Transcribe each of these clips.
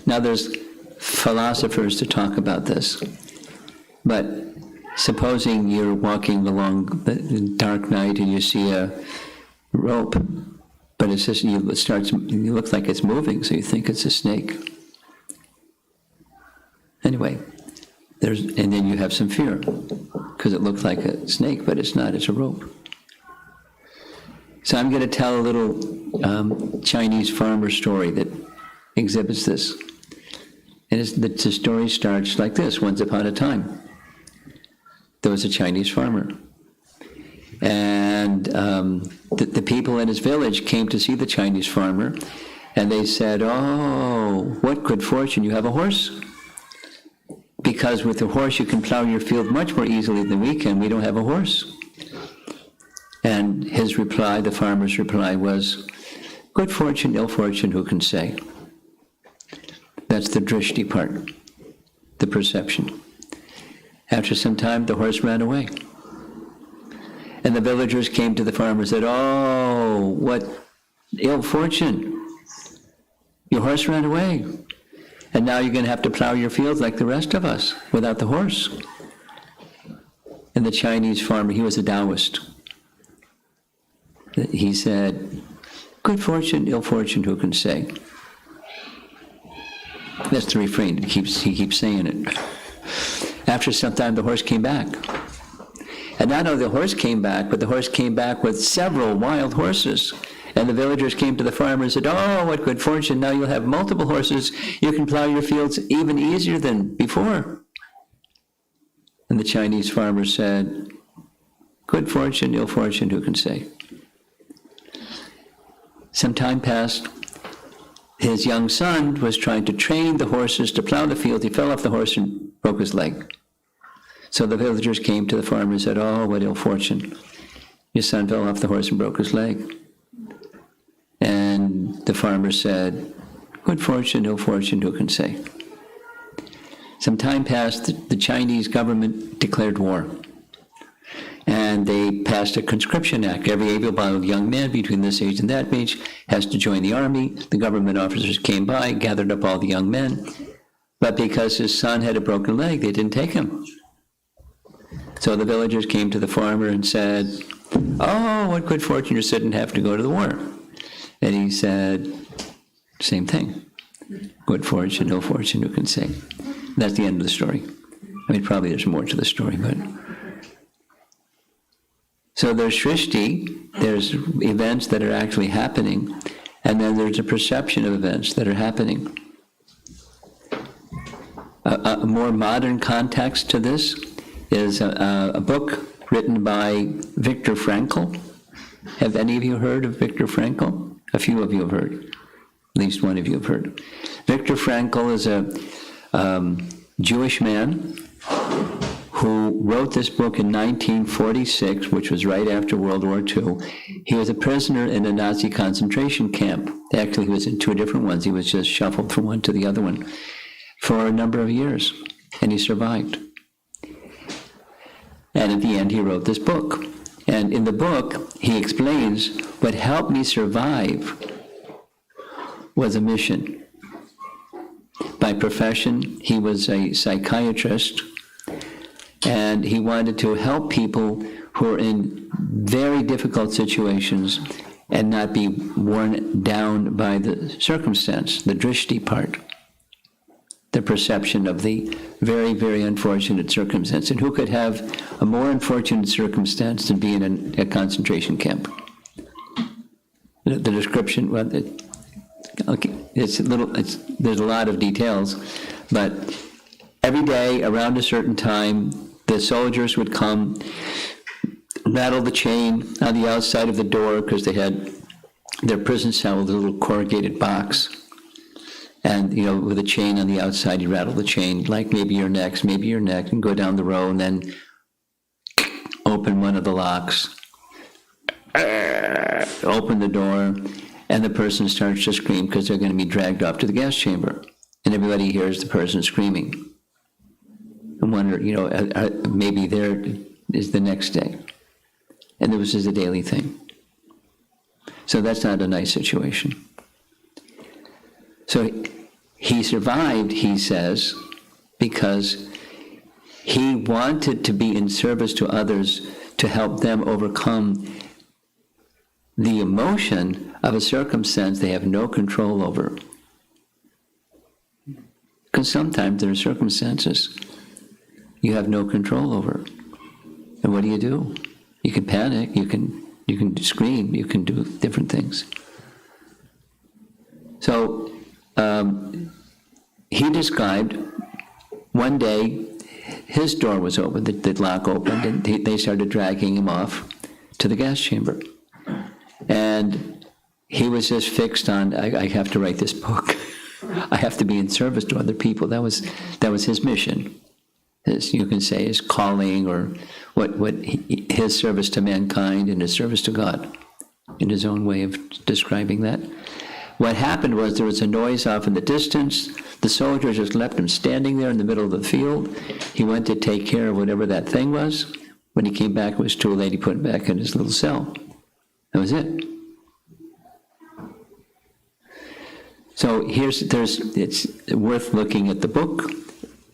Now there's philosophers to talk about this, but supposing you're walking along the dark night and you see a rope, but it's just, it looks like it's moving, so you think it's a snake. Anyway, and then you have some fear, because it looks like a snake, but it's not, it's a rope. So I'm going to tell a little Chinese farmer story that exhibits this. And the story starts like this. Once upon a time, there was a Chinese farmer. And the people in his village came to see the Chinese farmer, and they said, "Oh, what good fortune, you have a horse. Because with a horse you can plow your field much more easily than we can. We don't have a horse." And his reply, the farmer's reply, was, "Good fortune, ill fortune, who can say?" That's the drishti part, the perception. After some time, the horse ran away. And the villagers came to the farmer and said, "Oh, what ill fortune. Your horse ran away. And now you're going to have to plow your fields like the rest of us without the horse." And the Chinese farmer, he was a Taoist. He said, "Good fortune, ill fortune, who can say?" That's the refrain. He keeps saying it. After some time, the horse came back. And not only the horse came back, but the horse came back with several wild horses. And the villagers came to the farmer and said, "Oh, what good fortune. Now you'll have multiple horses. You can plow your fields even easier than before." And the Chinese farmer said, "Good fortune, ill fortune, who can say?" Some time passed. His young son was trying to train the horses to plow the field. He fell off the horse and broke his leg. So the villagers came to the farmer and said, "Oh, what ill fortune. Your son fell off the horse and broke his leg." And the farmer said, "Good fortune, ill fortune, who can say?" Some time passed. The Chinese government declared war. And they passed a conscription act. Every able-bodied young man between this age and that age has to join the army. The government officers came by, gathered up all the young men. But because his son had a broken leg, they didn't take him. So the villagers came to the farmer and said, "Oh, what good fortune, your son didn't have to go to the war." And he said, same thing. Good fortune, ill fortune, who can say? That's the end of the story. I mean, probably there's more to the story, but... So there's shrishti, there's events that are actually happening, and then there's a perception of events that are happening. A more modern context to this is a book written by Viktor Frankl. Have any of you heard of Viktor Frankl? A few of you have heard. At least one of you have heard. Viktor Frankl is a Jewish man who wrote this book in 1946, which was right after World War II. He was a prisoner in a Nazi concentration camp. Actually, he was in two different ones. He was just shuffled from one to the other one for a number of years, and he survived. And at the end, he wrote this book. And in the book, he explains what helped me survive was a mission. By profession, he was a psychiatrist, and he wanted to help people who are in very difficult situations and not be worn down by the circumstance, the drishti part, the perception of the very, very unfortunate circumstance. And who could have a more unfortunate circumstance than being in a concentration camp? The description, well, there's a lot of details, but every day around a certain time, the soldiers would come, rattle the chain on the outside of the door, because they had their prison cell with a little corrugated box. And, with a chain on the outside, you rattle the chain, like maybe your neck, and go down the row, and then open one of the locks, open the door, and the person starts to scream because they're going to be dragged off to the gas chamber. And everybody hears the person screaming. And wonder, maybe there is the next day. And this is a daily thing. So that's not a nice situation. So he survived, he says, because he wanted to be in service to others to help them overcome the emotion of a circumstance they have no control over. Because sometimes there are circumstances you have no control over. And what do? You can panic, you can scream, you can do different things. So he described one day his door was open, the lock opened, and they started dragging him off to the gas chamber. And he was just fixed on, I have to write this book. I have to be in service to other people. That was his mission. You can say his calling, or his service to mankind and his service to God, in his own way of describing that. What happened was there was a noise off in the distance. The soldiers just left him standing there in the middle of the field. He went to take care of whatever that thing was. When he came back, it was too late. He put him back in his little cell. That was it. So it's worth looking at the book.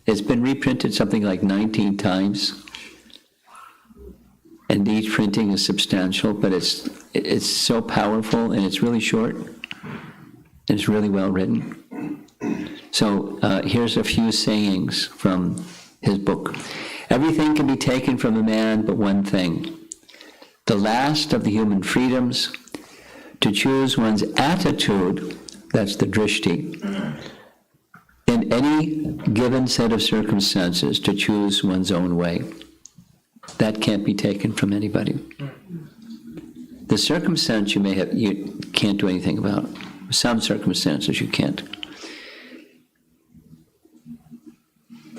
It's been reprinted something like 19 times. And each printing is substantial, but it's so powerful, and it's really short. And it's really well written. So here's a few sayings from his book. Everything can be taken from a man but one thing. The last of the human freedoms, to choose one's attitude, that's the drishti, in any given set of circumstances, to choose one's own way. That can't be taken from anybody. The circumstance you can't do anything about. Some circumstances you can't.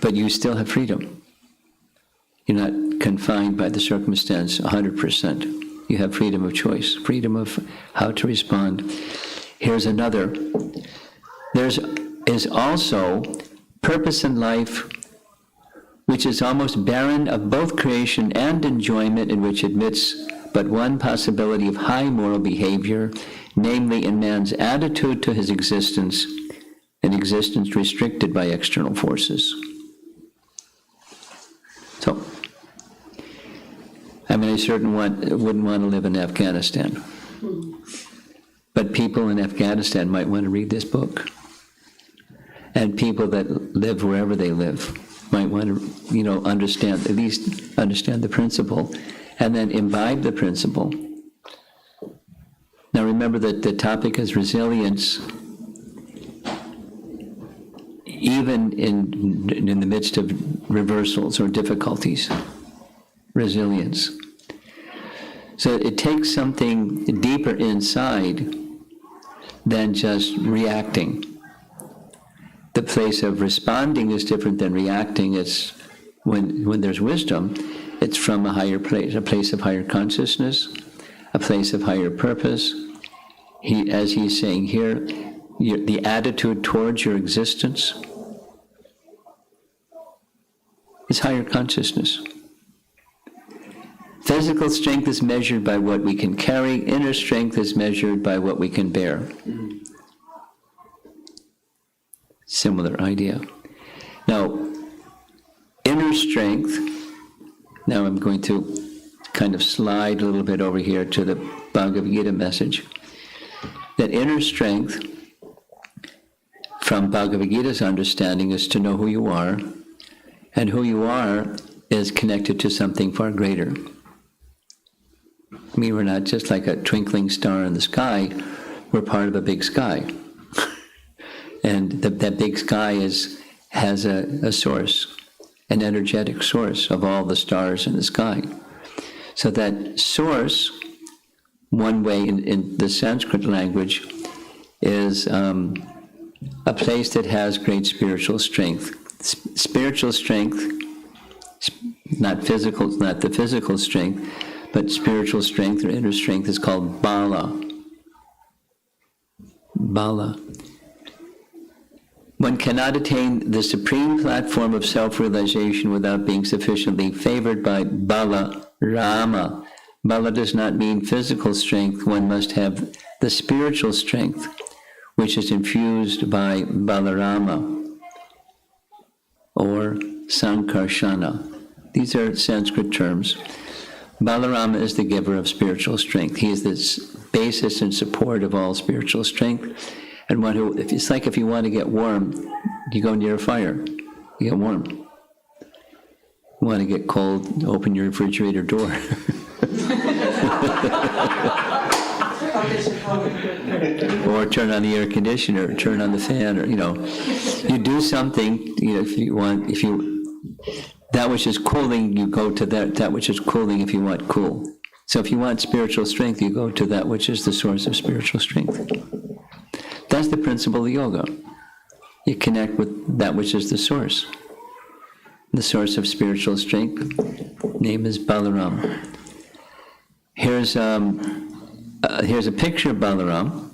But you still have freedom. You're not confined by the circumstance 100%. You have freedom of choice, freedom of how to respond. Here's another. There is also purpose in life which is almost barren of both creation and enjoyment, in which admits but one possibility of high moral behavior, namely in man's attitude to his existence, an existence restricted by external forces. So, I certainly wouldn't want to live in Afghanistan. But people in Afghanistan might want to read this book. And people that live wherever they live might want to, understand, at least understand the principle, and then imbibe the principle. Now remember that the topic is resilience, even in the midst of reversals or difficulties. Resilience. So it takes something deeper inside than just reacting. The place of responding is different than reacting. It's when there's wisdom, it's from a higher place, a place of higher consciousness, a place of higher purpose. As he's saying here, the attitude towards your existence is higher consciousness. Physical strength is measured by what we can carry. Inner strength is measured by what we can bear. Similar idea. Now, inner strength, now I'm going to kind of slide a little bit over here to the Bhagavad Gita message. That inner strength, from Bhagavad Gita's understanding, is to know who you are, and who you are is connected to something far greater. We're not just like a twinkling star in the sky, we're part of a big sky. And that big sky has a source, an energetic source of all the stars in the sky. So that source, one way in the Sanskrit language, is a place that has great spiritual strength. Spiritual strength, not the physical strength, but spiritual strength or inner strength is called bala. Bala. One cannot attain the supreme platform of self-realization without being sufficiently favored by bala rama. Bala does not mean physical strength. One must have the spiritual strength, which is infused by Balarama or Sankarshana. These are Sanskrit terms. Balarama is the giver of spiritual strength. He is the basis and support of all spiritual strength. And one who, it's like if you want to get warm, you go near a fire, you get warm. You want to get cold, open your refrigerator door. Or turn on the air conditioner, or turn on the fan, or, you do something, that which is cooling, you go to that which is cooling if you want cool. So if you want spiritual strength, you go to that which is the source of spiritual strength. That's the principle of yoga. You connect with that which is the source of spiritual strength. Name is Balaram. Here's a picture of Balaram.